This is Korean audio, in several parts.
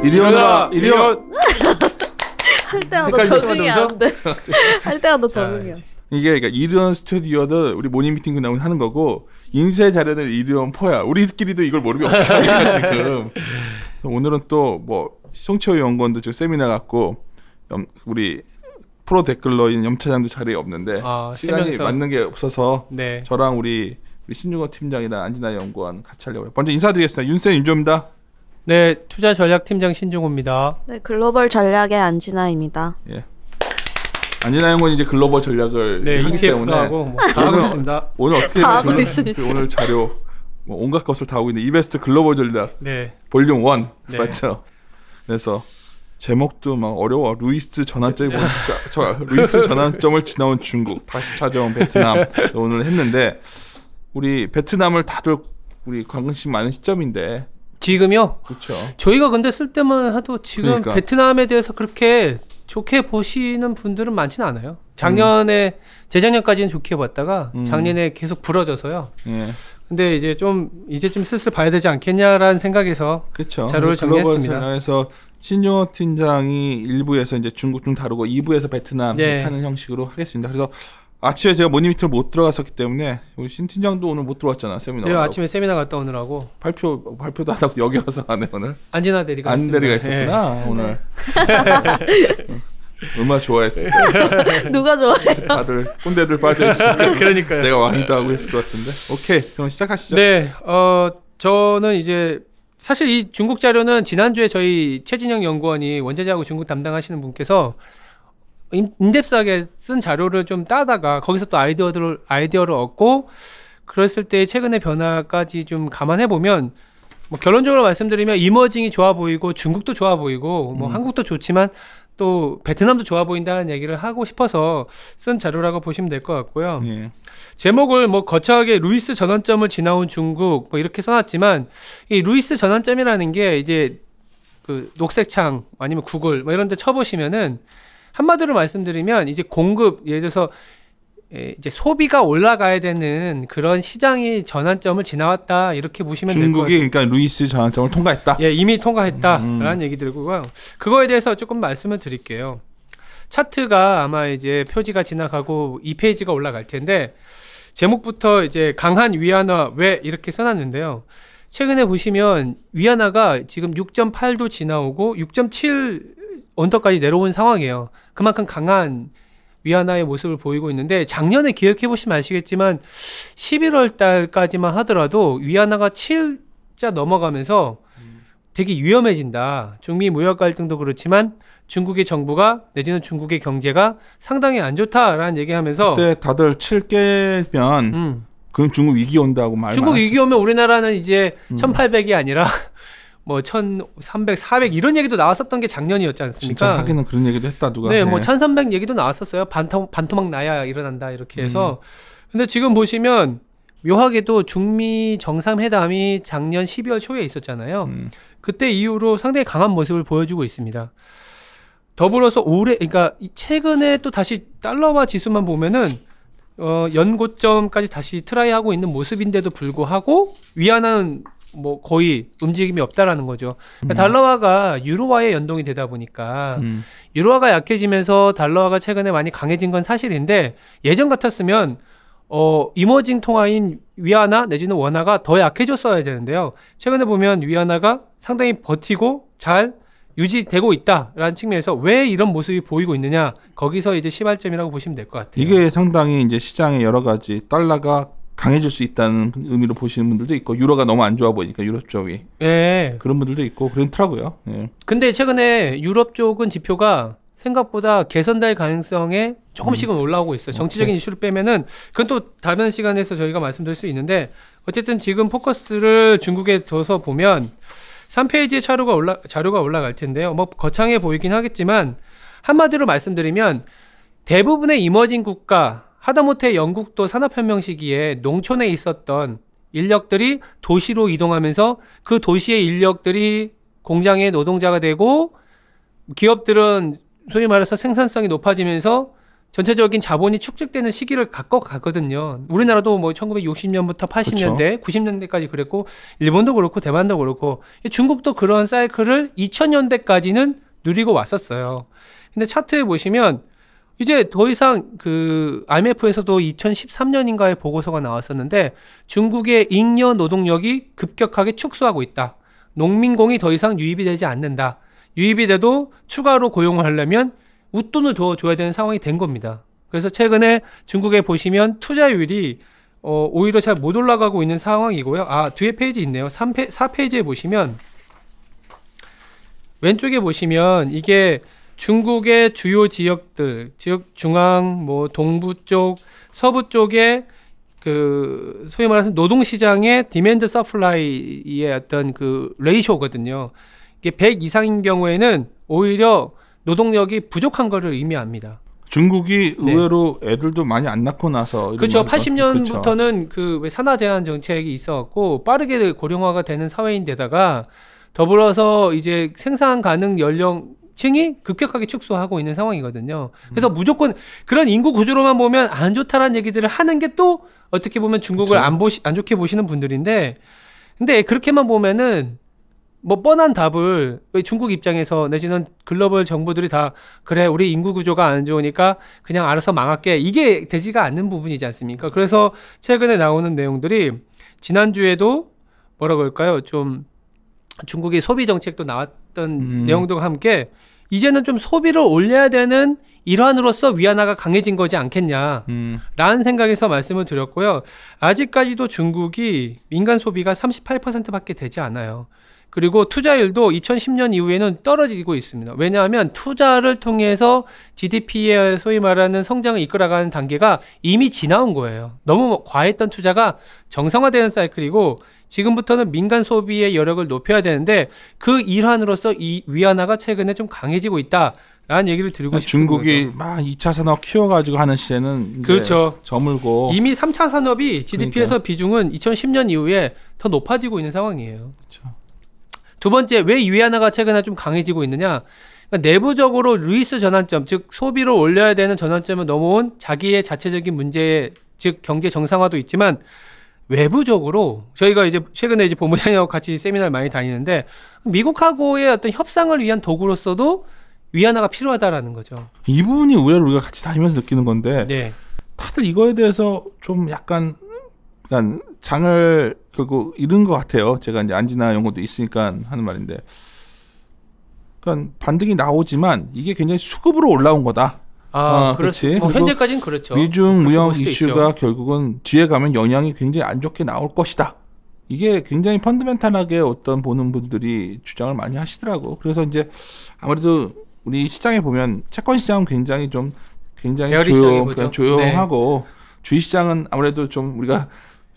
이리 오너라 이리 오. 할 때마다 적응이 안 돼. 할 때마다 적응이 안 돼. 이게 그러니까 이리온 스튜디오도 우리 모닝 미팅 끝나고 하는 거고 인쇄 자료는 이리온 포야. 우리끼리도 이걸 모르면 어떡하냐 지금. 오늘은 또 뭐 송치호 연구원도 저 세미나 갖고 우리 프로 댓글러인 염 차장도 자리에 없는데 시간이 맞는 게 없어서 네. 저랑 우리 신중호 팀장이랑 안진아 연구원 같이 하려고요. 먼저 인사드리겠습니다. 윤쌤 윤조입니다. 네, 투자 전략 팀장 신중호입니다. 네, 글로벌 전략의 안진아입니다. 예. 안진아 연구원 이제 글로벌 전략을 네, 하기 때문에 하고 뭐 다 하고 있습니다. 오늘 어떻게 오늘 자료 뭐 온갖 것을 다 하고 있는데 이베스트 글로벌 전략 네. 볼륨 1 네. 맞죠? 그래서 제목도 막 어려워. 루이스 전환점이 루이스 전환점을 지나온 중국, 다시 찾아온 베트남 오늘 했는데 우리 베트남을 다들 우리 관심 많은 시점인데 지금요? 그렇죠. 저희가 근데 쓸 때만 해도 지금 그러니까. 베트남에 대해서 그렇게 좋게 보시는 분들은 많지는 않아요. 작년에 재작년까지는 좋게 봤다가 작년에 계속 부러져서요. 예. 근데 이제좀 슬슬 봐야 되지 않겠냐라는 생각에서 그쵸. 자료를 정리했습니다. 그래서 신용호 팀장이 1부에서 이제 중국 좀 다루고 2부에서 베트남 네. 하는 형식으로 하겠습니다. 그래서 아침에 제가 모니터를 못 들어갔었기 때문에 우리 신 팀장도 오늘 못 들어왔잖아 세미나. 네, 아침에 세미나 갔다 오느라고 발표도 하다가 여기 와서 하네 오늘. 안진아 대리가 있었구나 네. 오늘. 얼마나 좋아했을까. 누가 좋아해요? 다들 꼰대들 빠져있으니까 그러니까요. 내가 왕이다 하고 했을 것 같은데. 오케이 그럼 시작하시죠. 네, 저는 이제 사실 이 중국 자료는 지난주에 저희 최진영 연구원이 원자재하고 중국 담당하시는 분께서 인덱스하게 쓴 자료를 좀 따다가 거기서 또 아이디어를 얻고 그랬을 때 최근의 변화까지 좀 감안해 보면 뭐 결론적으로 말씀드리면 이머징이 좋아 보이고 중국도 좋아 보이고 뭐 한국도 좋지만 또 베트남도 좋아 보인다는 얘기를 하고 싶어서 쓴 자료라고 보시면 될 것 같고요. 예. 제목을 뭐 거창하게 루이스 전환점을 지나온 중국 뭐 이렇게 써놨지만 이 루이스 전환점이라는 게 이제 그 녹색창 아니면 구글 뭐 이런 데 쳐보시면은 한마디로 말씀드리면 이제 공급 예를 들어서 이제 소비가 올라가야 되는 그런 시장이 전환점을 지나왔다 이렇게 보시면 될 것 같아요. 중국이 그러니까 루이스 전환점을 통과했다. 예, 이미 통과했다라는 얘기 들고요. 그거에 대해서 조금 말씀을 드릴게요. 차트가 아마 이제 표지가 지나가고 2페이지가 올라갈 텐데 제목부터 이제 강한 위안화 왜 이렇게 써놨는데요. 최근에 보시면 위안화가 지금 6.8도 지나오고 6.7 언더까지 내려온 상황이에요. 그만큼 강한 위안화의 모습을 보이고 있는데 작년에 기억해보시면 아시겠지만 11월 달까지만 하더라도 위안화가 7자 넘어가면서 되게 위험해진다. 중미 무역 갈등도 그렇지만 중국의 정부가 내지는 중국의 경제가 상당히 안 좋다라는 얘기하면서 그때 다들 7개면 그럼 중국 위기 온다고 말 중국 위기 오면 우리나라는 이제 1800이 아니라 뭐 1300, 400 이런 얘기도 나왔었던 게 작년이었지 않습니까? 진짜 하기는 그런 얘기도 했다 누가. 네, 뭐 1300 얘기도 나왔었어요. 반토막 나야 일어난다 이렇게 해서. 근데 지금 보시면 묘하게도 중미 정상회담이 작년 12월 초에 있었잖아요. 그때 이후로 상당히 강한 모습을 보여주고 있습니다. 더불어서 그러니까 최근에 또 다시 달러화 지수만 보면은 연고점까지 다시 트라이하고 있는 모습인데도 불구하고 위안화는 뭐 거의 움직임이 없다라는 거죠. 그러니까 달러화가 유로화에 연동이 되다 보니까 유로화가 약해지면서 달러화가 최근에 많이 강해진 건 사실인데 예전 같았으면 이머징 통화인 위안화 내지는 원화가 더 약해졌어야 되는데요. 최근에 보면 위안화가 상당히 버티고 잘 유지되고 있다라는 측면에서 왜 이런 모습이 보이고 있느냐 거기서 이제 시발점이라고 보시면 될 것 같아요. 이게 상당히 이제 시장의 여러 가지 달러가 강해질 수 있다는 의미로 보시는 분들도 있고 유로가 너무 안 좋아 보이니까 유럽 쪽이 예. 그런 분들도 있고 그렇더라고요. 예. 근데 최근에 유럽 쪽은 지표가 생각보다 개선될 가능성에 조금씩은 올라오고 있어요. 정치적인 이슈를 빼면은 그건 또 다른 시간에서 저희가 말씀드릴 수 있는데 어쨌든 지금 포커스를 중국에 둬서 보면 3페이지에 자료가 올라갈 텐데요. 뭐 거창해 보이긴 하겠지만 한마디로 말씀드리면 대부분의 이머징 국가 하다못해 영국도 산업혁명 시기에 농촌에 있었던 인력들이 도시로 이동하면서 그 도시의 인력들이 공장의 노동자가 되고 기업들은 소위 말해서 생산성이 높아지면서 전체적인 자본이 축적되는 시기를 갖고 가거든요. 우리나라도 뭐 1960년부터 80년대, 그쵸. 90년대까지 그랬고 일본도 그렇고 대만도 그렇고 중국도 그런 사이클을 2000년대까지는 누리고 왔었어요. 근데 차트에 보시면 이제 더 이상 그 IMF에서도 2013년인가에 보고서가 나왔었는데 중국의 잉여 노동력이 급격하게 축소하고 있다. 농민공이 더 이상 유입이 되지 않는다. 유입이 돼도 추가로 고용을 하려면 웃돈을 더 줘야 되는 상황이 된 겁니다. 그래서 최근에 중국에 보시면 투자율이 오히려 잘 못 올라가고 있는 상황이고요. 뒤에 페이지 있네요. 4페이지에 보시면 왼쪽에 보시면 이게 중국의 주요 지역들, 즉 중앙, 뭐 동부 쪽, 서부 쪽에 그 소위 말해서 노동 시장의 디맨드 서플라이의 어떤 그 레이쇼거든요. 이게 100 이상인 경우에는 오히려 노동력이 부족한 것을 의미합니다. 중국이 의외로 애들도 많이 안 낳고 나서 그렇죠. 80년부터는 그 산하 제한 정책이 있어갖고 빠르게 고령화가 되는 사회인데다가 더불어서 이제 생산 가능 연령층이 급격하게 축소하고 있는 상황이거든요. 그래서 무조건 그런 인구 구조로만 보면 안 좋다라는 얘기들을 하는 게 또 어떻게 보면 중국을 그렇죠. 안 좋게 보시는 분들인데, 근데 그렇게만 보면은 뭐 뻔한 답을 중국 입장에서 내지는 글로벌 정부들이 다 그래 우리 인구 구조가 안 좋으니까 그냥 알아서 망할게 이게 되지가 않는 부분이지 않습니까? 그래서 최근에 나오는 내용들이 지난주에도 뭐라 그럴까요? 좀 중국의 소비 정책도 나왔던 내용들과 함께 이제는 좀 소비를 올려야 되는 일환으로서 위안화가 강해진 거지 않겠냐라는 생각에서 말씀을 드렸고요. 아직까지도 중국이 민간 소비가 38%밖에 되지 않아요. 그리고 투자율도 2010년 이후에는 떨어지고 있습니다. 왜냐하면 투자를 통해서 GDP의 소위 말하는 성장을 이끌어가는 단계가 이미 지나온 거예요. 너무 과했던 투자가 정상화되는 사이클이고 지금부터는 민간 소비의 여력을 높여야 되는데 그 일환으로서 이 위안화가 최근에 좀 강해지고 있다라는 얘기를 드리고 싶은 중국이 거죠. 막 2차 산업 키워가지고 하는 시대는 그렇죠. 저물고 이미 3차 산업이 GDP에서 비중은 2010년 이후에 더 높아지고 있는 상황이에요. 그렇죠. 두 번째, 왜 위안화가 최근에 좀 강해지고 있느냐? 그러니까 내부적으로 루이스 전환점, 즉 소비를 올려야 되는 전환점을 넘어온 자기의 자체적인 문제, 즉 경제 정상화도 있지만 외부적으로 저희가 이제 최근에 이제 본부장님하고 같이 세미나를 많이 다니는데 미국하고의 어떤 협상을 위한 도구로서도 위안화가 필요하다라는 거죠. 이 부분이 의외로 우리가 같이 다니면서 느끼는 건데 네. 다들 이거에 대해서 좀 약간 장을 결국 잃은 것 같아요. 제가 이제 안지나 연구도 있으니까 하는 말인데, 그러니까 반등이 나오지만 이게 굉장히 수급으로 올라온 거다. 그렇지. 현재까지는 그렇죠. 미중 무역 이슈가 있죠. 결국은 뒤에 가면 영향이 굉장히 안 좋게 나올 것이다. 이게 굉장히 펀드멘탈하게 어떤 보는 분들이 주장을 많이 하시더라고. 그래서 이제 아무래도 우리 시장에 보면 채권 시장은 굉장히 조용하고 네. 주식 시장은 아무래도 좀 우리가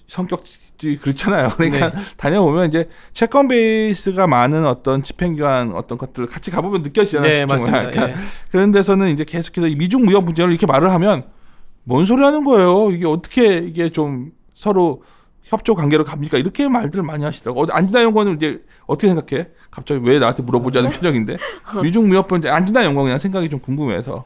성격이 그렇잖아요. 그러니까 네. 다녀보면 이제 채권 베이스가 많은 어떤 집행기관 어떤 것들을 같이 가보면 느껴지잖아요. 네, 맞습니다. 그러니까 그런 데서는 이제 계속해서 이 미중 무역 문제를 이렇게 말을 하면 뭔 소리 하는 거예요. 이게 어떻게 이게 좀 서로 협조 관계로 갑니까? 이렇게 말들을 많이 하시더라고요. 안지나 연구원은 이제 어떻게 생각해? 갑자기 왜 나한테 물어보자는 표정인데 미중 무역 분쟁 안지나 연구원 그냥 생각이 좀 궁금해서.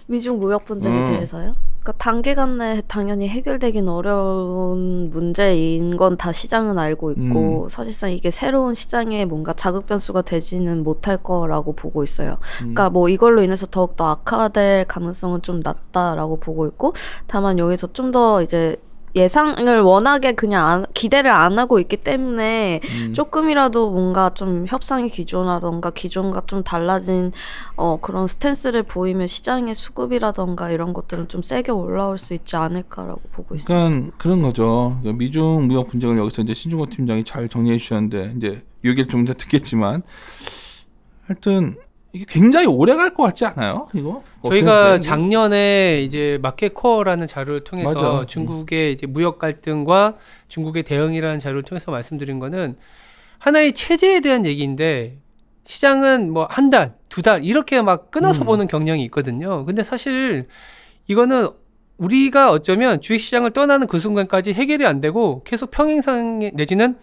미중 무역 분쟁에 대해서요? 그러니까 단기간 내에 당연히 해결되긴 어려운 문제인 건 다 시장은 알고 있고 사실상 이게 새로운 시장에 뭔가 자극 변수가 되지는 못할 거라고 보고 있어요. 그러니까 뭐 이걸로 인해서 더욱더 악화될 가능성은 좀 낮다라고 보고 있고, 다만 여기서 좀 더 이제 예상을 워낙에 그냥 기대를 안 하고 있기 때문에 조금이라도 뭔가 좀 협상의 기조라던가 기존과 좀 달라진 그런 스탠스를 보이면 시장의 수급이라던가 이런 것들은 좀 세게 올라올 수 있지 않을까라고 보고 있습니다. 그러니까 그런 거죠. 미중 무역 분쟁을 여기서 이제 신중호 팀장이 잘 정리해 주셨는데 이제 이 얘기를 좀 더 듣겠지만 하여튼 이게 굉장히 오래 갈 것 같지 않아요? 이거? 저희가 작년에 이제 마켓코어라는 자료를 통해서 맞아. 중국의 이제 무역 갈등과 중국의 대응이라는 자료를 통해서 말씀드린 거는 하나의 체제에 대한 얘기인데 시장은 뭐 한 달, 두 달 이렇게 막 끊어서 보는 경향이 있거든요. 근데 사실 이거는 우리가 어쩌면 주식시장을 떠나는 그 순간까지 해결이 안 되고 계속 평행상 내지는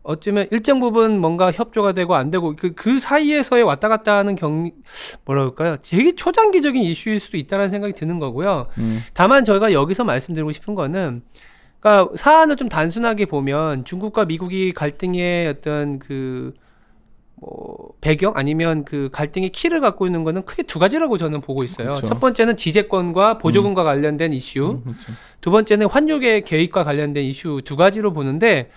어쩌면 일정 부분 뭔가 협조가 되고 안 되고 그 사이에서의 왔다 갔다 하는 뭐라 그럴까요? 되게 초장기적인 이슈일 수도 있다는 생각이 드는 거고요. 다만 저희가 여기서 말씀드리고 싶은 거는 그러니까 사안을 좀 단순하게 보면 중국과 미국이 갈등의 어떤 배경 아니면 그 갈등의 키를 갖고 있는 거는 크게 두 가지라고 저는 보고 있어요. 그렇죠. 첫 번째는 지재권과 보조금과 관련된 이슈. 그렇죠. 두 번째는 환율의 개입과 관련된 이슈 두 가지로 보는데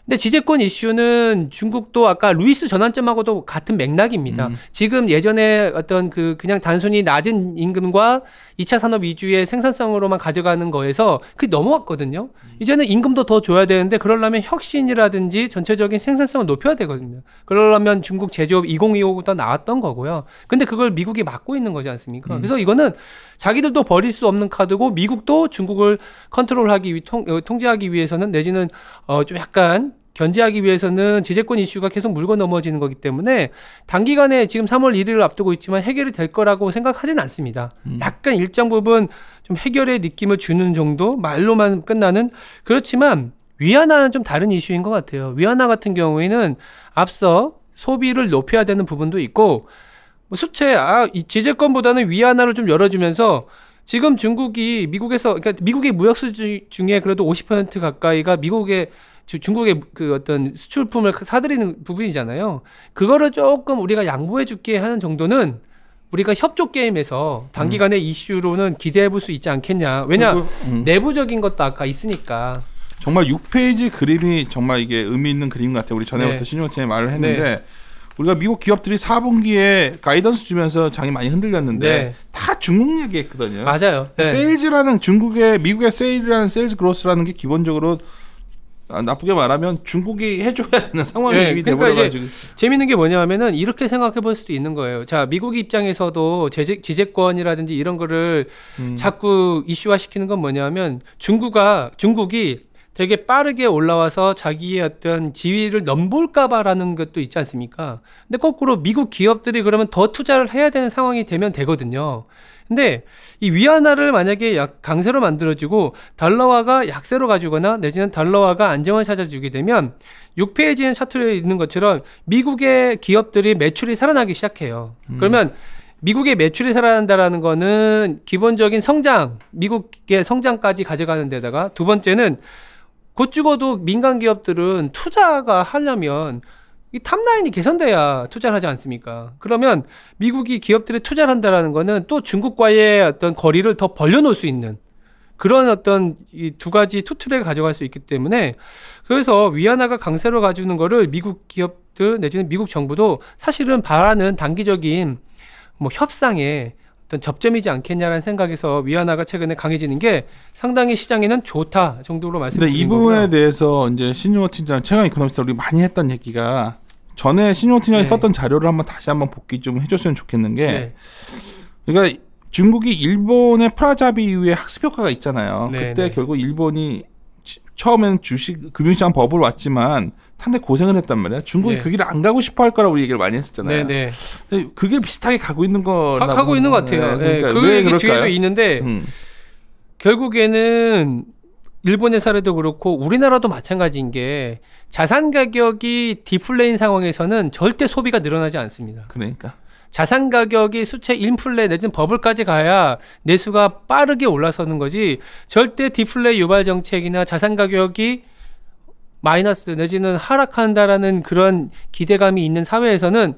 근데 지재권 이슈는 중국도 아까 루이스 전환점하고도 같은 맥락입니다. 지금 예전에 어떤 그냥 단순히 낮은 임금과 2차 산업 위주의 생산성으로만 가져가는 거에서 그게 넘어왔거든요. 이제는 임금도 더 줘야 되는데 그러려면 혁신이라든지 전체적인 생산성을 높여야 되거든요. 그러려면 중국 제조업 2025도 나왔던 거고요. 근데 그걸 미국이 막고 있는 거지 않습니까? 그래서 이거는 자기들도 버릴 수 없는 카드고 미국도 중국을 컨트롤하기 통제하기 위해서는 내지는 좀 약간 견제하기 위해서는 지재권 이슈가 계속 물고 넘어지는 거기 때문에 단기간에 지금 3월 1일을 앞두고 있지만 해결이 될 거라고 생각하진 않습니다. 약간 일정 부분 좀 해결의 느낌을 주는 정도 말로만 끝나는 그렇지만 위안화는 좀 다른 이슈인 것 같아요. 위안화 같은 경우에는 앞서 소비를 높여야 되는 부분도 있고 이 지재권보다는 위안화를 좀 열어주면서 지금 중국이 그러니까 미국의 무역 수주 중에 그래도 50% 가까이가 중국의 그 어떤 수출품을 사들이는 부분이잖아요. 그거를 조금 우리가 양보해 줄게 하는 정도는 우리가 협조 게임에서 단기간에 이슈로는 기대해 볼 수 있지 않겠냐. 왜냐 내부적인 것도 아까 있으니까. 정말 6페이지 그림이 정말 이게 의미 있는 그림 같아요. 우리 전에부터 신용팀에 말을 했는데 우리가 미국 기업들이 4분기에 가이던스 주면서 장이 많이 흔들렸는데 다 중국 얘기했거든요. 맞아요. 세일즈라는 미국의 세일이라는 세일즈 그로스라는 게 기본적으로 나쁘게 말하면 중국이 해줘야 되는 상황이 이미 돼버려가지고. 재밌는 게 뭐냐면은 이렇게 생각해 볼 수도 있는 거예요. 자, 미국 입장에서도 지재권이라든지 이런 거를 자꾸 이슈화시키는 건 뭐냐면 중국이 되게 빠르게 올라와서 자기의 어떤 지위를 넘볼까봐라는 것도 있지 않습니까? 근데 거꾸로 미국 기업들이 그러면 더 투자를 해야 되는 상황이 되면 되거든요. 근데 이 위안화를 만약에 강세로 만들어주고 달러화가 약세로 가주거나 내지는 달러화가 안정을 찾아주게 되면 6페이지에 차트에 있는 것처럼 미국의 기업들이 매출이 살아나기 시작해요. 그러면 미국의 매출이 살아난다라는 거는 기본적인 미국의 성장까지 가져가는 데다가 두 번째는 곧 죽어도 민간 기업들은 투자가 하려면 이 탑라인이 개선돼야 투자를 하지 않습니까? 그러면 미국이 기업들이 투자를 한다라는 거는 또 중국과의 어떤 거리를 더 벌려놓을 수 있는 그런 어떤 이 두 가지 투트랙을 가져갈 수 있기 때문에 그래서 위안화가 강세로 가주는 거를 미국 기업들 내지는 미국 정부도 사실은 바라는 단기적인 협상에 어떤 접점이지 않겠냐라는 생각에서 위안화가 최근에 강해지는 게 상당히 시장에는 좋다 정도로 말씀드린 거고요. 이 부분에 대해서 이제 신용호 팀장 최강 이코노미스트 우리 많이 했던 얘기가 전에 신용호 팀장이 썼던 자료를 다시 한번 복귀 좀 해줬으면 좋겠는 게 그러니까 중국이 일본의 프라자비 이후에 학습 효과가 있잖아요. 그때 결국 일본이 처음에는 금융시장 버블 왔지만 상당히 고생을 했단 말이야. 중국이 그 길을 안 가고 싶어 할 거라고 우리 얘기를 많이 했었잖아요. 근데 그 길 비슷하게 가고 있는 거나 가고 있는 것 같아요. 그러니까 그 얘기 뒤에도 있는데 결국에는 일본의 사례도 그렇고 우리나라도 마찬가지인 게 자산 가격이 디플레인 상황에서는 절대 소비가 늘어나지 않습니다. 그러니까 자산 가격이 수채 인플레 내지는 버블까지 가야 내수가 빠르게 올라서는 거지 절대 디플레 유발 정책이나 자산 가격이 마이너스 내지는 하락한다라는 그런 기대감이 있는 사회에서는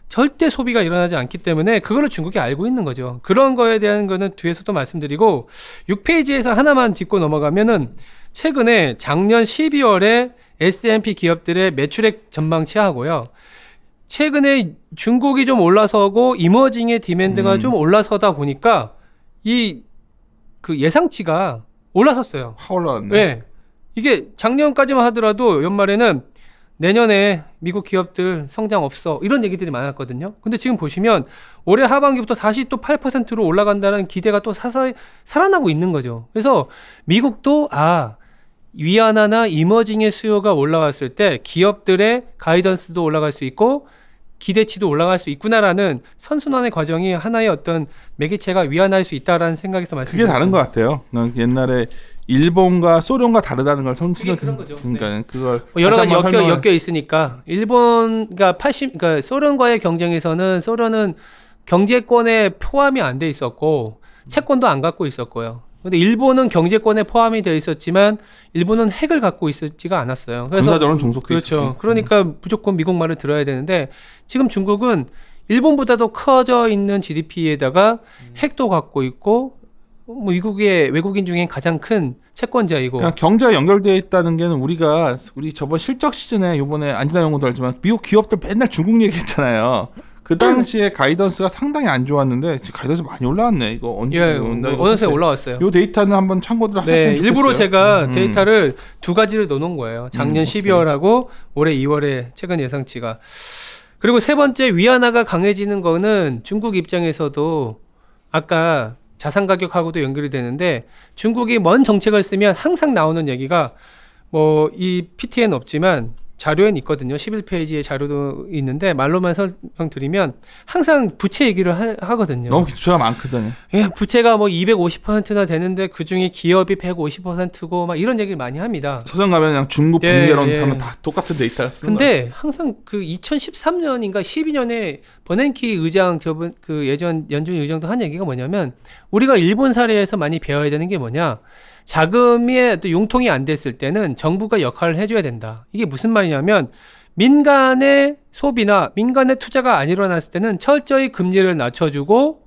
절대 소비가 일어나지 않기 때문에 그거를 중국이 알고 있는 거죠. 그런 거에 대한 거는 뒤에서도 말씀드리고 6페이지에서 하나만 짚고 넘어가면은 최근에 작년 12월에 S&P 기업들의 매출액 전망치하고요. 최근에 중국이 좀 올라서고 이머징의 디맨드가 좀 올라서다 보니까 그 예상치가 올라섰어요. 확 올라왔네. 네. 이게 작년까지만 하더라도 연말에는 내년에 미국 기업들 성장 없어 이런 얘기들이 많았거든요. 근데 지금 보시면 올해 하반기부터 다시 또 8%로 올라간다는 기대가 또 사서히 살아나고 있는 거죠. 그래서 미국도 위안화나 이머징의 수요가 올라왔을 때 기업들의 가이던스도 올라갈 수 있고 기대치도 올라갈 수 있구나라는 선순환의 과정이 하나의 어떤 매개체가 위안화일 수 있다라는 생각에서 말씀드렸습니다. 그게 다른 것 같아요. 옛날에 일본과 소련과 다르다는 걸 선진적 그런 거죠. 그러니까 네. 그걸 여러 다시 가지 한번 엮여 있으니까 그러니까 소련과의 경쟁에서는 소련은 경제권에 포함이 안 돼 있었고 채권도 안 갖고 있었고요. 근데 일본은 경제권에 포함이 돼 있었지만 일본은 핵을 갖고 있었지가 않았어요. 그래서 군사적으로는 종속돼 그렇죠. 있었어요. 그러니까 무조건 미국 말을 들어야 되는데 지금 중국은 일본보다도 커져 있는 GDP에다가 핵도 갖고 있고 뭐 미국의 외국인 중에 가장 큰 채권자이고. 그냥 경제가 연결되어 있다는 게 우리 저번 실적 시즌에 이번에 안지나 연구도 알지만 미국 기업들 맨날 중국 얘기했잖아요. 그 당시에 가이던스가 상당히 안 좋았는데 지금 가이던스 많이 올라왔네. 이거 언제 어느새 올라왔어요. 이 데이터는 한번 참고들 하셨으면 좋겠어요. 일부러 제가 데이터를 두 가지를 넣어놓은 거예요. 작년 12월하고 올해 2월의 최근 예상치가. 그리고 세 번째 위안화가 강해지는 거는 중국 입장에서도 아까 자산 가격하고도 연결이 되는데 중국이 뭔 정책을 쓰면 항상 나오는 얘기가 뭐 이 PT에는 없지만 자료엔 있거든요. 11페이지에 자료도 있는데 말로만 설명드리면 항상 부채 얘기를 하거든요. 너무 부채가 많거든요. 예, 부채가 뭐 250%나 되는데 그중에 기업이 150%고 막 이런 얘기를 많이 합니다. 서점 가면 그냥 중국 붕괴론 하면 다 똑같은 데이터 쓰는 거예요. 근데 항상 그 2013년인가 12년에 버냉키 의장 그 예전 연준 의장도 한 얘기가 뭐냐면 우리가 일본 사례에서 많이 배워야 되는 게 뭐냐? 자금의 또 융통이 안 됐을 때는 정부가 역할을 해줘야 된다. 이게 무슨 말이냐면 민간의 소비나 민간의 투자가 안 일어났을 때는 철저히 금리를 낮춰주고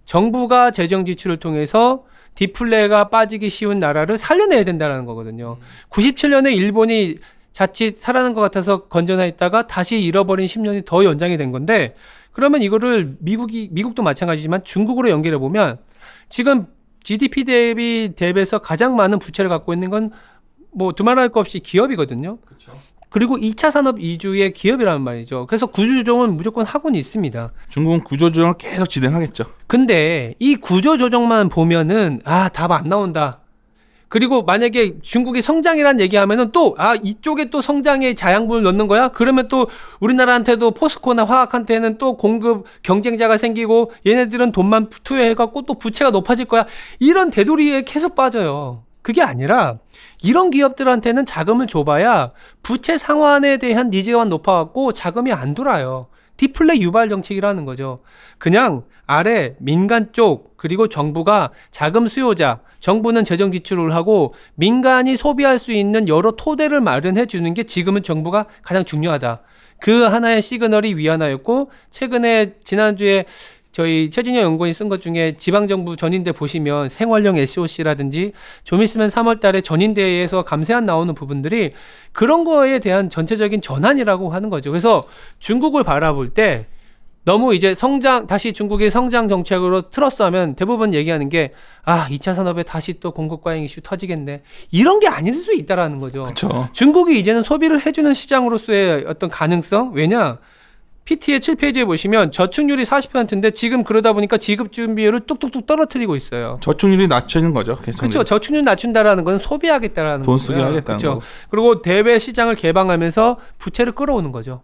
정부가 재정 지출을 통해서 디플레가 빠지기 쉬운 나라를 살려내야 된다는 거거든요. 97년에 일본이 자칫 살아난 것 같아서 건전했다가 다시 잃어버린 10년이 더 연장이 된 건데 그러면 이거를 미국도 마찬가지지만 중국으로 연결해 보면 지금 GDP 대비해서 가장 많은 부채를 갖고 있는 건 뭐 두말할 것 없이 기업이거든요. 그렇죠. 그리고 2차 산업 이주의 기업이라는 말이죠. 그래서 구조조정은 무조건 하고는 있습니다. 중국은 구조조정을 계속 진행하겠죠. 근데 이 구조조정만 보면은 답 안 나온다. 그리고 만약에 중국이 성장이란 얘기하면은 또 이쪽에 또 성장의 자양분을 넣는 거야? 그러면 또 우리나라한테도 포스코나 화학한테는 또 공급 경쟁자가 생기고 얘네들은 돈만 투여해갖고 또 부채가 높아질 거야. 이런 대도리에 계속 빠져요. 그게 아니라 이런 기업들한테는 자금을 줘봐야 부채 상환에 대한 니즈가 높아갖고 자금이 안 돌아요. 디플레 유발 정책이라는 거죠. 그냥 아래 민간 쪽 그리고 정부가 자금 수요자, 정부는 재정 지출을 하고 민간이 소비할 수 있는 여러 토대를 마련해 주는 게 지금은 정부가 가장 중요하다. 그 하나의 시그널이 위안화였고 최근에 지난주에 저희 최진영 연구원이 쓴 것 중에 지방정부 전인대 보시면 생활형 SOC라든지 좀 있으면 3월 달에 전인대에서 감세안 나오는 부분들이 그런 거에 대한 전체적인 전환이라고 하는 거죠. 그래서 중국을 바라볼 때 너무 이제 다시 중국의 성장 정책으로 틀었어 하면 대부분 얘기하는 게 2차 산업에 다시 또 공급 과잉 이슈 터지겠네. 이런 게 아닐 수 있다라는 거죠. 그쵸. 중국이 이제는 소비를 해주는 시장으로서의 어떤 가능성? 왜냐? PT의 7페이지에 보시면 저축률이 40%인데 지금 그러다 보니까 지급 준비율을 뚝뚝뚝 떨어뜨리고 있어요. 저축률이 낮추는 거죠. 그렇죠. 저축률 낮춘다라는 건 소비하겠다라는 돈 쓰게 하겠다는 그렇죠. 거. 그리고 대외 시장을 개방하면서 부채를 끌어오는 거죠.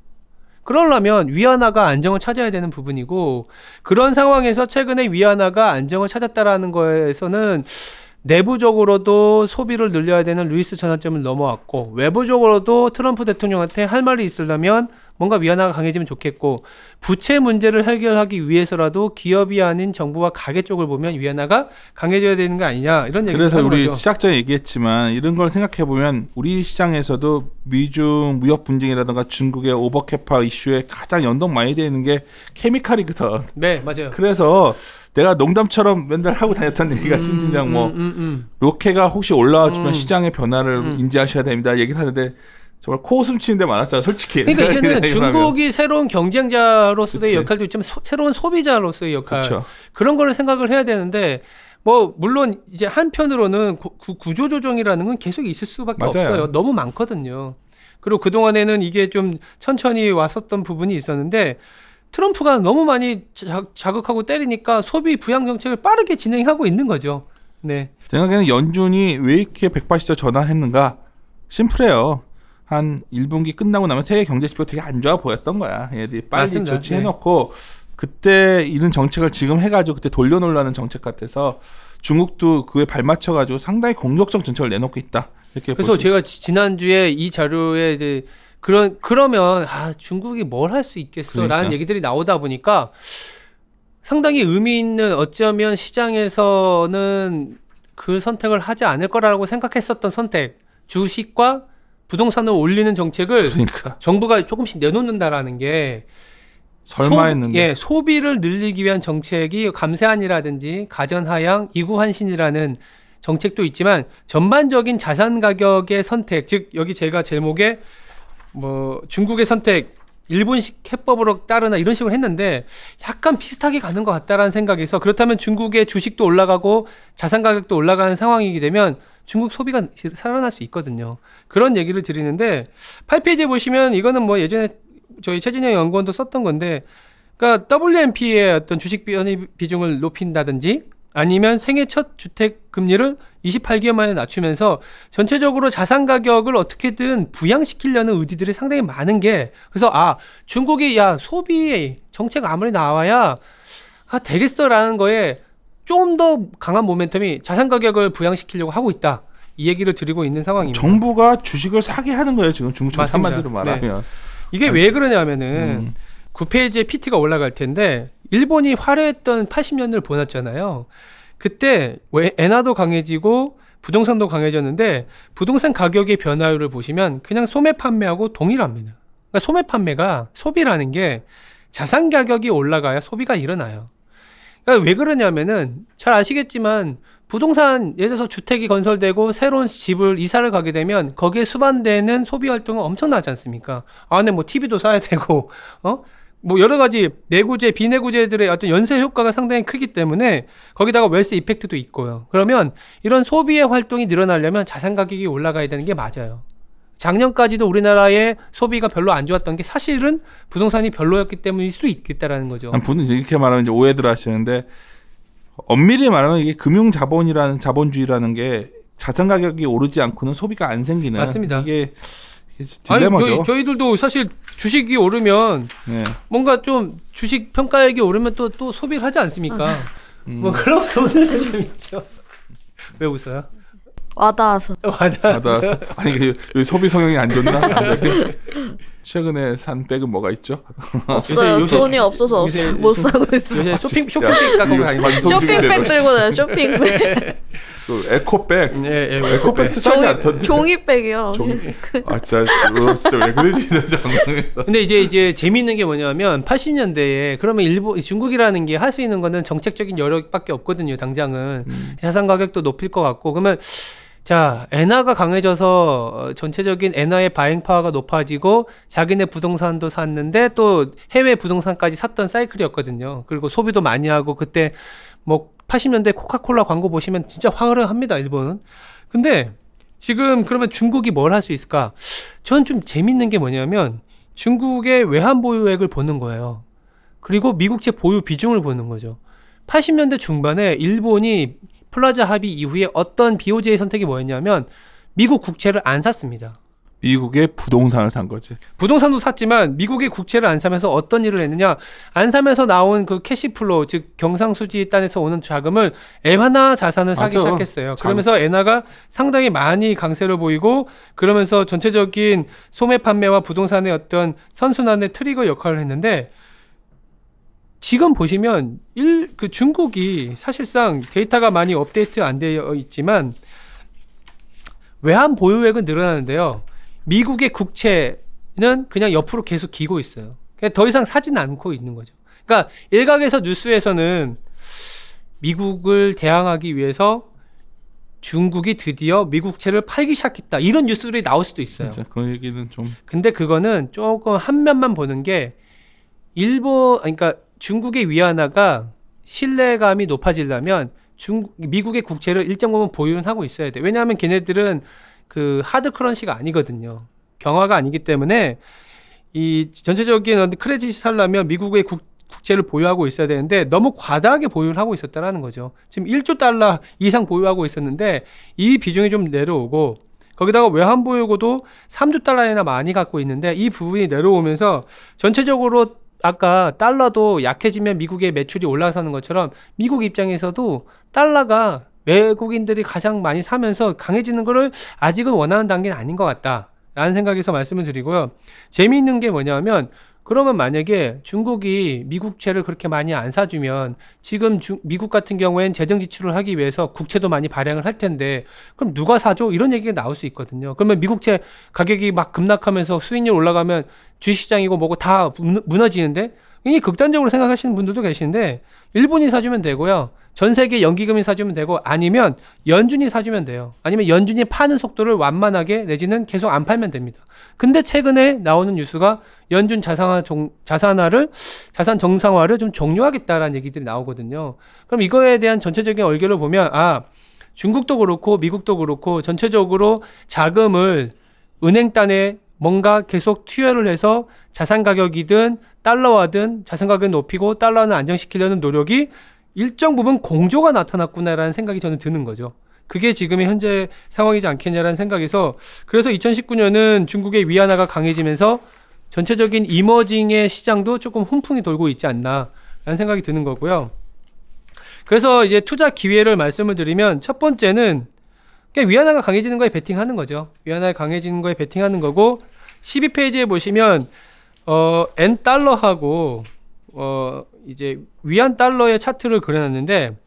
그러려면 위안화가 안정을 찾아야 되는 부분이고 그런 상황에서 최근에 위안화가 안정을 찾았다라는 거에서는 내부적으로도 소비를 늘려야 되는 루이스 전환점을 넘어왔고 외부적으로도 트럼프 대통령한테 할 말이 있으려면 뭔가 위안화가 강해지면 좋겠고 부채 문제를 해결하기 위해서라도 기업이 아닌 정부와 가계 쪽을 보면 위안화가 강해져야 되는 거 아니냐 이런 얘기를 그래서 하는 우리 거죠. 시작 전에 얘기했지만 이런 걸 생각해 보면 우리 시장에서도 미중 무역 분쟁이라든가 중국의 오버캐파 이슈에 가장 연동 많이 되어 있는 게 케미칼이거든. 네, 맞아요. 그래서 내가 농담처럼 맨날 하고 다녔던 얘기가 신진장 로케가 혹시 올라와주면 시장의 변화를 인지하셔야 됩니다. 얘기를 하는데 정말 코웃음 치는 데 많았잖아, 솔직히. 그러니까 이제는 중국이 새로운 경쟁자로서의 그치. 역할도 있지만 새로운 소비자로서의 역할 그쵸. 그런 거를 생각을 해야 되는데 뭐 물론 이제 한편으로는 구조조정이라는 건 계속 있을 수밖에 맞아요. 없어요. 너무 많거든요. 그리고 그동안에는 이게 좀 천천히 왔었던 부분이 있었는데 트럼프가 너무 많이 자극하고 때리니까 소비 부양 정책을 빠르게 진행하고 있는 거죠. 네. 생각에는 연준이 왜 이렇게 180도 전환했는가? 심플해요. 한 1분기 끝나고 나면 세계 경제 지표 되게 안 좋아 보였던 거야. 얘들이 빨리 맞습니다. 조치해놓고 그때 이런 정책을 지금 해가지고 그때 돌려놓으려는 정책 같아서 중국도 그에 발맞춰가지고 상당히 공격적 정책을 내놓고 있다. 이렇게 그래서 제가 지난주에 이 자료에 이제 그러면 중국이 뭘 할 수 있겠어라는 그러니까. 얘기들이 나오다 보니까 상당히 의미 있는 어쩌면 시장에서는 그 선택을 하지 않을 거라고 생각했었던 선택, 주식과 부동산을 올리는 정책을 그러니까 정부가 조금씩 내놓는다라는 게 설마 했는데 소비를 늘리기 위한 정책이 감세안이라든지 가전하향, 이구환신이라는 정책도 있지만 전반적인 자산 가격의 선택, 즉 여기 제가 제목에 뭐 중국의 선택, 일본식 해법으로 따르나 이런 식으로 했는데 약간 비슷하게 가는 것 같다라는 생각에서 그렇다면 중국의 주식도 올라가고 자산 가격도 올라가는 상황이게 되면 중국 소비가 살아날 수 있거든요. 그런 얘기를 드리는데 8페이지에 보시면 이거는 뭐 예전에 저희 최진영 연구원도 썼던 건데 그러니까 WMP의 어떤 주식 비중을 높인다든지 아니면 생애 첫 주택 금리를 28개월 만에 낮추면서 전체적으로 자산 가격을 어떻게든 부양시키려는 의지들이 상당히 많은 게 그래서 중국이 소비 정책 아무리 나와야 되겠어라는 거에 좀 더 강한 모멘텀이 자산 가격을 부양시키려고 하고 있다. 이 얘기를 드리고 있는 상황입니다. 정부가 주식을 사게 하는 거예요. 지금 중국처럼 한마디로 말하면. 네. 이게 왜 그러냐면은 9페이지에 PT가 올라갈 텐데 일본이 화려했던 80년을 보냈잖아요. 그때 엔화도 강해지고 부동산도 강해졌는데 부동산 가격의 변화율을 보시면 그냥 소매 판매하고 동일합니다. 그러니까 소매 판매가 소비라는 게 자산 가격이 올라가야 소비가 일어나요. 그러니까 왜 그러냐면은 잘 아시겠지만 부동산 예를 들어서 주택이 건설되고 새로운 집을 이사를 가게 되면 거기에 수반되는 소비 활동은 엄청나지 않습니까? 안에 뭐 TV도 사야 되고 뭐 여러 가지 내구재, 비내구재들의 어떤 연쇄 효과가 상당히 크기 때문에 거기다가 웰스 이펙트도 있고요. 그러면 이런 소비의 활동이 늘어나려면 자산 가격이 올라가야 되는 게 맞아요. 작년까지도 우리나라의 소비가 별로 안 좋았던 게 사실은 부동산이 별로였기 때문일 수도 있겠다라는 거죠. 분은 이렇게 말하면 이제 오해들 하시는데 엄밀히 말하면 이게 자본주의라는 게 자산 가격이 오르지 않고는 소비가 안 생기는 맞습니다. 이게 딜레마죠. 저희들도 사실 주식이 오르면 뭔가 좀 주식 평가액이 오르면 또 소비를 하지 않습니까? 뭐 그런 부분들이 좀 있죠. 왜 웃어요? 와닿아서. 아니 소비 성향이 안 좋나? 최근에 산 백은 뭐가 있죠? 없어요. 요새 돈이 없어서 못 사고 있어요. 요새 쇼핑백 갖고 다니고 쇼핑백 들고 다녀요. 쇼핑백. 그 에코백. 네, 에코백도 싸지 않던데. 종이백이요. 진짜 왜 그러지? 장난에서. 근데 이제 재미있는 게 뭐냐면 80년대에 그러면 중국이라는 게 할 수 있는 거는 정책적인 여력밖에 없거든요. 당장은 자산 가격도 높일 것 같고 그러면 자, 엔화가 강해져서 전체적인 엔화의 바잉 파워가 높아지고 자기네 부동산도 샀는데 또 해외 부동산까지 샀던 사이클이었거든요. 그리고 소비도 많이 하고 그때 뭐 80년대 코카콜라 광고 보시면 진짜 화려합니다, 일본은. 근데 지금 그러면 중국이 뭘 할 수 있을까? 저는 좀 재밌는 게 뭐냐면 중국의 외환 보유액을 보는 거예요. 그리고 미국채 보유 비중을 보는 거죠. 80년대 중반에 일본이 플라자 합의 이후에 어떤 BOJ의 선택이 뭐였냐면 미국 국채를 안 샀습니다. 미국의 부동산을 산 거지. 부동산도 샀지만 미국의 국채를 안 사면서 어떤 일을 했느냐. 안 사면서 나온 그 캐시플로우 즉 경상수지 단에서 오는 자금을 엔화 자산을 사기 시작했어요. 그러면서 엔화가 상당히 많이 강세를 보이고 그러면서 전체적인 소매 판매와 부동산의 어떤 선순환의 트리거 역할을 했는데 지금 보시면 그 중국이 사실상 데이터가 많이 업데이트 안 되어 있지만 외환 보유액은 늘어나는데요. 미국의 국채는 그냥 옆으로 계속 기고 있어요. 그냥 더 이상 사지는 않고 있는 거죠. 그러니까 일각에서 뉴스에서는 미국을 대항하기 위해서 중국이 드디어 미국채를 팔기 시작했다. 이런 뉴스들이 나올 수도 있어요. 진짜 그 얘기는 좀. 근데 그거는 조금 한 면만 보는 게 그러니까 중국의 위안화가 신뢰감이 높아지려면 미국의 국채를 일정 부분 보유는 하고 있어야 돼. 왜냐하면 걔네들은 그 하드 커런시가 아니거든요. 경화가 아니기 때문에 이 전체적인 크레딧이 살려면 미국의 국채를 보유하고 있어야 되는데 너무 과다하게 보유를 하고 있었다라는 거죠. 지금 1조 달러 이상 보유하고 있었는데 이 비중이 좀 내려오고 거기다가 외환 보유고도 3조 달러나 많이 갖고 있는데 이 부분이 내려오면서 전체적으로 아까 달러도 약해지면 미국의 매출이 올라서는 것처럼 미국 입장에서도 달러가 외국인들이 가장 많이 사면서 강해지는 거를 아직은 원하는 단계는 아닌 것 같다라는 생각에서 말씀을 드리고요. 재미있는 게 뭐냐면 그러면 만약에 중국이 미국채를 그렇게 많이 안 사주면 지금 미국 같은 경우엔 재정 지출을 하기 위해서 국채도 많이 발행을 할 텐데 그럼 누가 사죠? 이런 얘기가 나올 수 있거든요. 그러면 미국채 가격이 막 급락하면서 수익률 올라가면 주식시장이고 뭐고 다 무너지는데 이게 극단적으로 생각하시는 분들도 계시는데 일본이 사주면 되고요. 전 세계 연기금이 사주면 되고 아니면 연준이 사주면 돼요. 아니면 연준이 파는 속도를 완만하게 내지는 계속 안 팔면 됩니다. 근데 최근에 나오는 뉴스가 연준 자산 정상화를 좀 종료하겠다라는 얘기들이 나오거든요. 그럼 이거에 대한 전체적인 얼결을 보면 중국도 그렇고 미국도 그렇고 전체적으로 자금을 은행단에 뭔가 계속 투여를 해서 자산 가격이든 달러화든 자산 가격을 높이고 달러는 안정시키려는 노력이 일정 부분 공조가 나타났구나라는 생각이 저는 드는 거죠. 그게 지금의 현재 상황이지 않겠냐라는 생각에서 그래서 2019년은 중국의 위안화가 강해지면서 전체적인 이머징의 시장도 조금 훈풍이 돌고 있지 않나라는 생각이 드는 거고요. 그래서 이제 투자 기회를 말씀을 드리면 첫 번째는 그냥 위안화가 강해지는 거에 베팅하는 거죠. 위안화가 강해지는 거에 베팅하는 거고 12페이지에 보시면 엔 달러하고 이제 위안 달러의 차트를 그려놨는데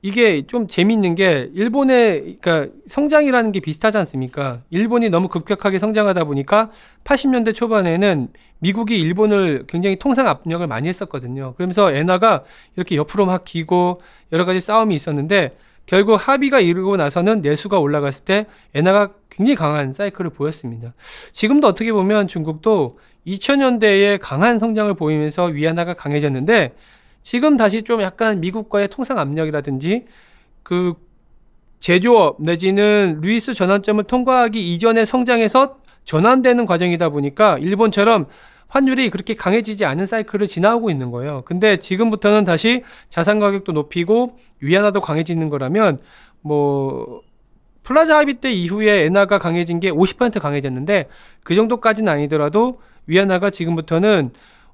이게 좀 재밌는 게 일본의 그러니까 성장이라는 게 비슷하지 않습니까? 일본이 너무 급격하게 성장하다 보니까 80년대 초반에는 미국이 일본을 굉장히 통상 압력을 많이 했었거든요. 그러면서 엔화가 이렇게 옆으로 막 기고 여러 가지 싸움이 있었는데 결국 합의가 이루고 나서는 내수가 올라갔을 때 엔화가 굉장히 강한 사이클을 보였습니다. 지금도 어떻게 보면 중국도 2000년대에 강한 성장을 보이면서 위안화가 강해졌는데 지금 다시 좀 약간 미국과의 통상 압력이라든지 그 제조업 내지는 루이스 전환점을 통과하기 이전의 성장에서 전환되는 과정이다 보니까 일본처럼 환율이 그렇게 강해지지 않은 사이클을 지나오고 있는 거예요. 근데 지금부터는 다시 자산 가격도 높이고 위안화도 강해지는 거라면 플라자 합의 때 이후에 엔화가 강해진 게 50% 강해졌는데 그 정도까지는 아니더라도 위안화가 지금부터는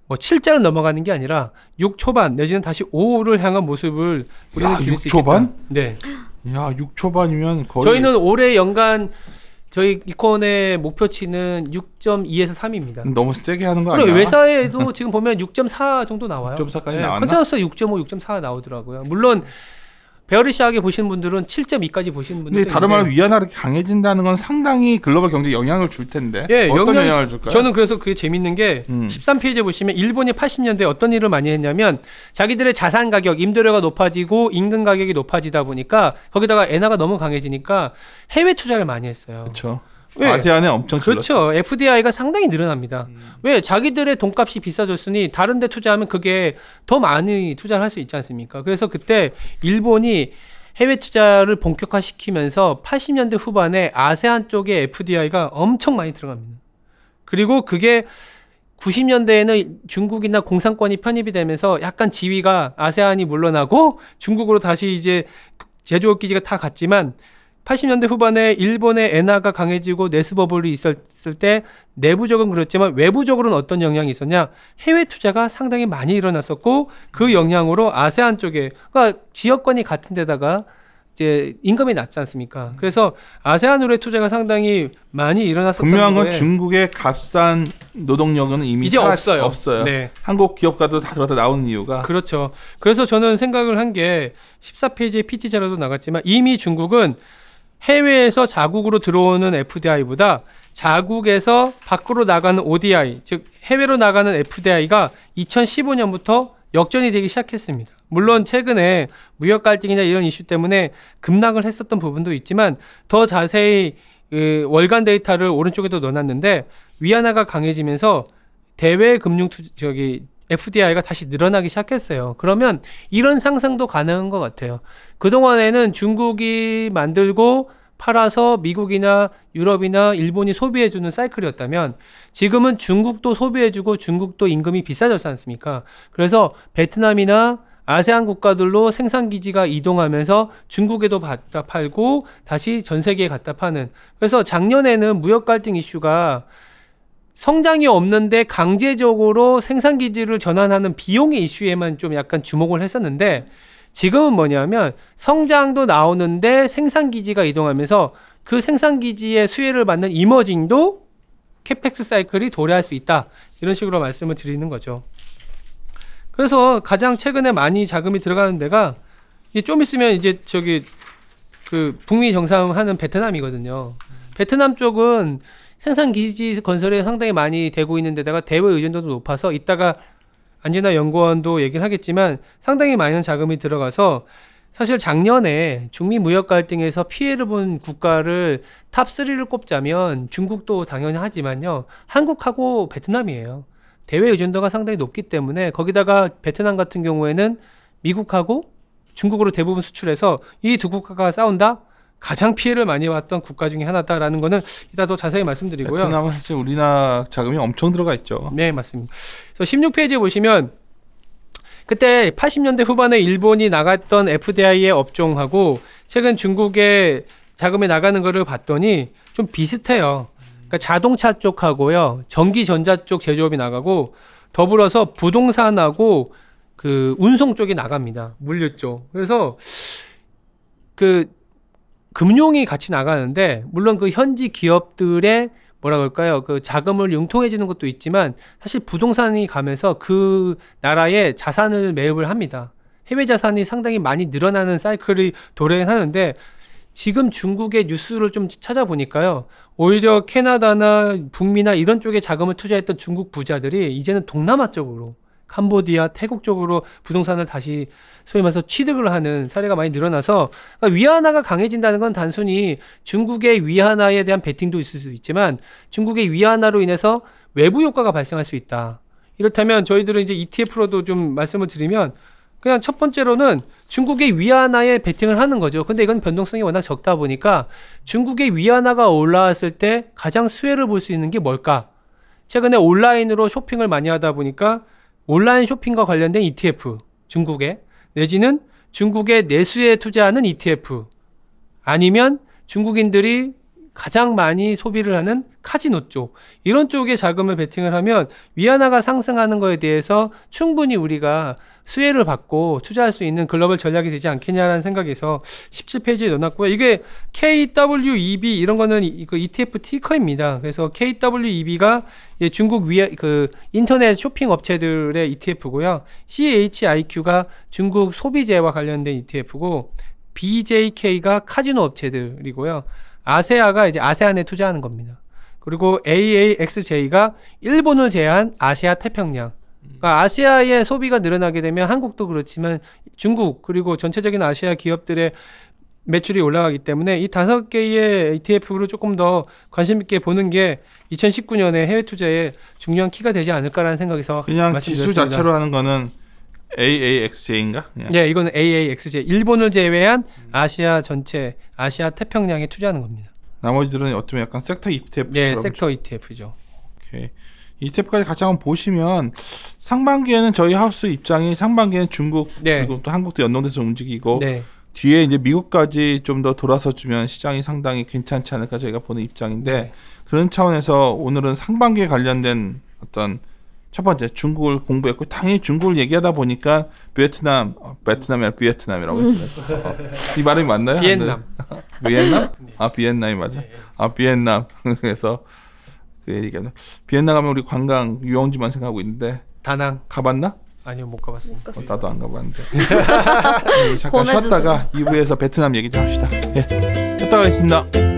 7자로 넘어가는 게 아니라 6 초반 내지는 다시 5를 향한 모습을 우리는 볼 수 있겠다. 6 초반? 네. 야, 6 초반이면 거의 저희는 올해 연간 저희 이콘의 목표치는 6.2에서 3입니다. 너무 세게 하는 거 아니야? 외사에도 지금 보면 6.4 정도 나와요. 6.4까지 나왔나? 컨센서스 6.5, 6.4 나오더라고요. 물론 베어리시하게 보시는 분들은 7.2까지 보시는 분들도 근데 다른 말로 위안화가 강해진다는 건 상당히 글로벌 경제에 영향을 줄 텐데 어떤 영향을 줄까요? 저는 그래서 그게 재밌는 게 13페이지에 보시면 일본이 80년대에 어떤 일을 많이 했냐면 자기들의 자산 가격, 임대료가 높아지고 임금 가격이 높아지다 보니까 거기다가 엔화가 너무 강해지니까 해외 투자를 많이 했어요. 그렇죠. 아세안에 엄청 질렀죠. 그렇죠. FDI가 상당히 늘어납니다. 왜? 자기들의 돈값이 비싸졌으니 다른 데 투자하면 그게 더 많이 투자를 할 수 있지 않습니까? 그래서 그때 일본이 해외 투자를 본격화시키면서 80년대 후반에 아세안 쪽에 FDI가 엄청 많이 들어갑니다. 그리고 그게 90년대에는 중국이나 공산권이 편입이 되면서 약간 지위가 아세안이 물러나고 중국으로 다시 이제 제조업 기지가 다 갔지만 80년대 후반에 일본의 엔화가 강해지고 내수버블이 있었을 때 내부적으로는 그렇지만 외부적으로는 어떤 영향이 있었냐? 해외 투자가 상당히 많이 일어났었고 그 영향으로 아세안 쪽에 그러니까 지역권이 같은 데다가 이제 임금이 낮지 않습니까? 그래서 아세안으로의 투자가 상당히 많이 일어났었던 분명한 건 중국의 값싼 노동력은 이미 이제 없어요. 네. 한국 기업가도 다 들어다 나오는 이유가 그렇죠. 그래서 저는 생각을 한 게 14페이지에 PT 자료도 나갔지만 이미 중국은 해외에서 자국으로 들어오는 FDI보다 자국에서 밖으로 나가는 ODI, 즉 해외로 나가는 FDI가 2015년부터 역전이 되기 시작했습니다. 물론 최근에 무역 갈등이나 이런 이슈 때문에 급락을 했었던 부분도 있지만 더 자세히 월간 데이터를 오른쪽에도 넣어놨는데 위안화가 강해지면서 대외 금융 FDI가 다시 늘어나기 시작했어요. 그러면 이런 상승도 가능한 것 같아요. 그동안에는 중국이 만들고 팔아서 미국이나 유럽이나 일본이 소비해주는 사이클이었다면 지금은 중국도 소비해주고 중국도 임금이 비싸졌지 않습니까? 그래서 베트남이나 아세안 국가들로 생산기지가 이동하면서 중국에도 갖다 팔고 다시 전 세계에 갖다 파는. 그래서 작년에는 무역 갈등 이슈가 성장이 없는데 강제적으로 생산기지를 전환하는 비용의 이슈에만 좀 약간 주목을 했었는데 지금은 뭐냐면 성장도 나오는데 생산기지가 이동하면서 그 생산기지의 수혜를 받는 이머징도 캐펙스 사이클이 도래할 수 있다. 이런 식으로 말씀을 드리는 거죠. 그래서 가장 최근에 많이 자금이 들어가는 데가 좀 있으면 이제 그 북미 정상하는 베트남이거든요. 베트남 쪽은 생산기지 건설에 상당히 많이 되고 있는 데다가 대외 의존도도 높아서 이따가 안진아 연구원도 얘기를 하겠지만 상당히 많은 자금이 들어가서 사실 작년에 중미 무역 갈등에서 피해를 본 국가를 탑3를 꼽자면 중국도 당연히 하지만요. 한국하고 베트남이에요. 대외 의존도가 상당히 높기 때문에 거기다가 베트남 같은 경우에는 미국하고 중국으로 대부분 수출해서 이 두 국가가 싸운다? 가장 피해를 많이 봤던 국가 중에 하나다라는 거는 이따 더 자세히 말씀드리고요. 베트남은 사실 우리나라 자금이 엄청 들어가 있죠. 네, 맞습니다. 그래서 16페이지에 보시면 그때 80년대 후반에 일본이 나갔던 FDI의 업종하고 최근 중국의 자금이 나가는 거를 봤더니 좀 비슷해요. 그러니까 자동차 쪽하고요. 전기전자 쪽 제조업이 나가고 더불어서 부동산하고 그 운송 쪽이 나갑니다. 물류 쪽. 그래서 그 금융이 같이 나가는데 물론 그 현지 기업들의 뭐라 그럴까요? 그 자금을 융통해 주는 것도 있지만 사실 부동산이 가면서 그 나라의 자산을 매입을 합니다. 해외 자산이 상당히 많이 늘어나는 사이클이 도래하는데 지금 중국의 뉴스를 좀 찾아보니까요. 오히려 캐나다나 북미나 이런 쪽에 자금을 투자했던 중국 부자들이 이제는 동남아 쪽으로 캄보디아, 태국 쪽으로 부동산을 다시 소위 말해서 취득을 하는 사례가 많이 늘어나서 그러니까 위안화가 강해진다는 건 단순히 중국의 위안화에 대한 베팅도 있을 수 있지만 중국의 위안화로 인해서 외부 효과가 발생할 수 있다. 이렇다면 저희들은 이제 ETF로도 좀 말씀을 드리면 그냥 첫 번째로는 중국의 위안화에 베팅을 하는 거죠. 근데 이건 변동성이 워낙 적다 보니까 중국의 위안화가 올라왔을 때 가장 수혜를 볼 수 있는 게 뭘까? 최근에 온라인으로 쇼핑을 많이 하다 보니까 온라인 쇼핑과 관련된 ETF, 중국에 내지는 중국의 내수에 투자하는 ETF 아니면 중국인들이 가장 많이 소비를 하는 카지노 쪽 이런 쪽에 자금을 베팅을 하면 위안화가 상승하는 거에 대해서 충분히 우리가 수혜를 받고 투자할 수 있는 글로벌 전략이 되지 않겠냐라는 생각에서 17페이지에 넣어놨고요. 이게 KWEB 이런 거는 그 ETF 티커입니다. 그래서 KWEB가 중국 그 인터넷 쇼핑 업체들의 ETF고요. CHIQ가 중국 소비재와 관련된 ETF고 BJK가 카지노 업체들이고요. 아세아가 이제 아세안에 투자하는 겁니다. 그리고 AAXJ가 일본을 제외한 아시아 태평양. 그러니까 아시아의 소비가 늘어나게 되면 한국도 그렇지만 중국 그리고 전체적인 아시아 기업들의 매출이 올라가기 때문에 이 5개의 ETF를 조금 더 관심 있게 보는 게 2019년에 해외 투자에 중요한 키가 되지 않을까라는 생각에서 그냥 지수 자체로 하는 거는 AAXJ인가? 네, 이거는 AAXJ. 일본을 제외한 아시아 전체, 아시아 태평양에 투자하는 겁니다. 나머지들은 어쩌면 약간 섹터 ETF처럼. 네, 섹터 ETF죠. 오케이. ETF까지 같이 한번 보시면 상반기에는 저희 하우스 입장이 상반기에는 중국 네. 그리고 또 한국도 연동돼서 움직이고 네. 뒤에 이제 미국까지 좀 더 돌아서 주면 시장이 상당히 괜찮지 않을까 저희가 보는 입장인데 네. 그런 차원에서 오늘은 상반기에 관련된 어떤 첫 번째 중국을 공부했고 당연히 중국을 얘기하다 보니까 베트남이 비에트남이라고 했어요. 이 말이 맞나요? 비엔남. 비엔남? 아 비엔남이 맞아. 아 비엔남. 그래서 그 얘기하면 비엔남 가면 우리 관광 유원지만 생각하고 있는데 다낭 가봤나? 아니요 못 가봤습니다. 나도 안 가봤는데. 잠깐 쉬었다가 2부에서 베트남 얘기 좀 합시다. 예, 쉬었다가 있습니다.